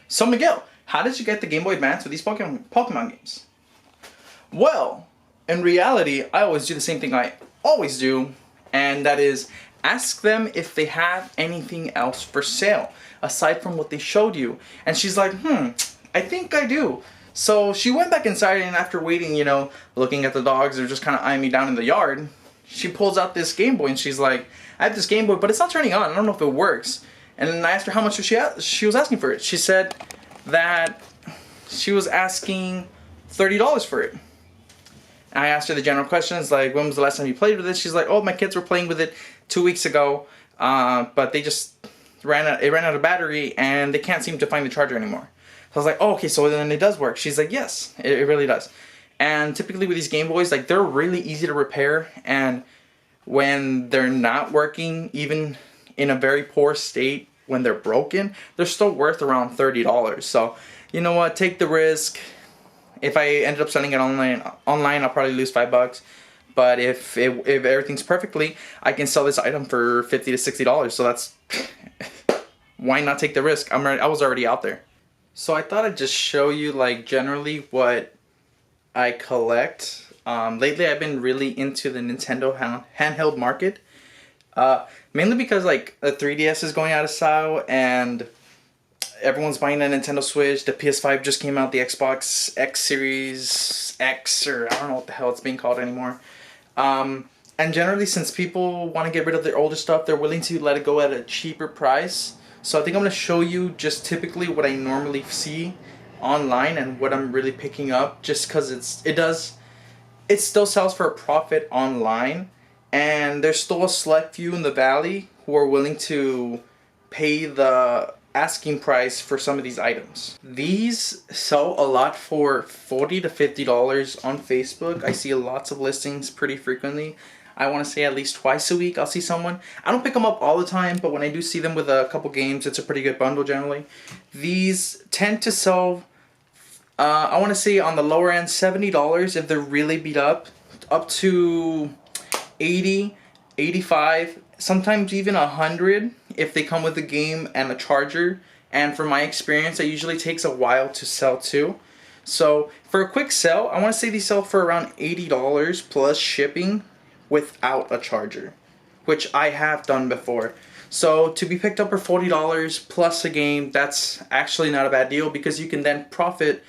So Miguel, how did you get the Game Boy Advance with these Pokemon games? Well, in reality, I always do the same thing I always do, and that is ask them if they have anything else for sale aside from what they showed you. And she's like, I think I do. So she went back inside, and after waiting, looking at the dogs, they're just kind of eyeing me down in the yard. She pulls out this Game Boy and she's like, I have this Game Boy, but it's not turning on. I don't know if it works. And then I asked her how much she was asking for it. She said that she was asking $30 for it. And I asked her the general questions, like, when was the last time you played with it? She's like, oh, my kids were playing with it 2 weeks ago, but they just ran out of battery and they can't seem to find the charger anymore. So I was like, oh, okay, so then it does work. She's like, yes, it really does. And typically with these Game Boys, like, they're really easy to repair, and when they're not working, even in a very poor state, when they're broken, they're still worth around $30. So, you know what, take the risk. If I ended up selling it online, I'll probably lose $5. But if everything's perfectly, I can sell this item for $50 to $60. So that's why not take the risk? I was already out there. So I thought I'd just show you, like, generally what I collect. Lately I've been really into the Nintendo handheld market. Mainly because, like, the 3DS is going out of style and everyone's buying a Nintendo Switch. The PS5 just came out, the Xbox X Series X, or I don't know what the hell it's being called anymore. And generally, since people want to get rid of their older stuff, they're willing to let it go at a cheaper price. So I think I'm going to show you just typically what I normally see online and what I'm really picking up, just because it still sells for a profit online, and there's still a select few in the valley who are willing to pay the asking price for some of these items. These sell a lot for $40 to $50 on Facebook. I see lots of listings pretty frequently. I want to say at least twice a week I'll see someone. I don't pick them up all the time, but when I do see them with a couple games, it's a pretty good bundle generally. These tend to sell, I want to say on the lower end, $70 if they're really beat up to $80, $85, sometimes even $100 if they come with a game and a charger. And from my experience, it usually takes a while to sell too. So for a quick sell, I want to say these sell for around $80 plus shipping without a charger, which I have done before. So to be picked up for $40 plus a game, that's actually not a bad deal, because you can then profit,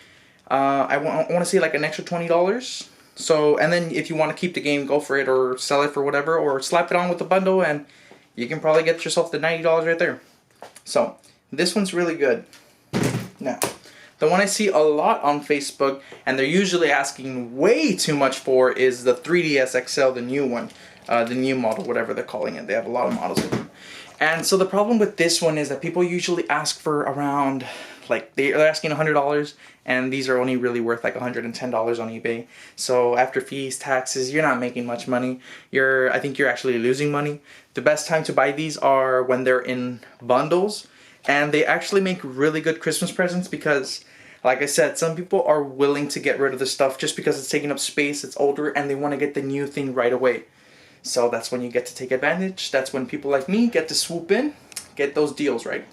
I want to say like an extra $20. So, and then if you want to keep the game, go for it, or sell it for whatever, or slap it on with a bundle, and you can probably get yourself the $90 right there. So this one's really good. Now, the one I see a lot on Facebook, and they're usually asking way too much for, is the 3DS XL, the new one, the new model, whatever they're calling it. They have a lot of models of them. And so the problem with this one is that people usually ask for around, like, they're asking $100, and these are only really worth like $110 on eBay. So after fees, taxes, you're not making much money. I think you're actually losing money. The best time to buy these are when they're in bundles, and they actually make really good Christmas presents because, like I said, some people are willing to get rid of the stuff just because it's taking up space, it's older, and they want to get the new thing right away. So that's when you get to take advantage. That's when people like me get to swoop in, get those deals, right?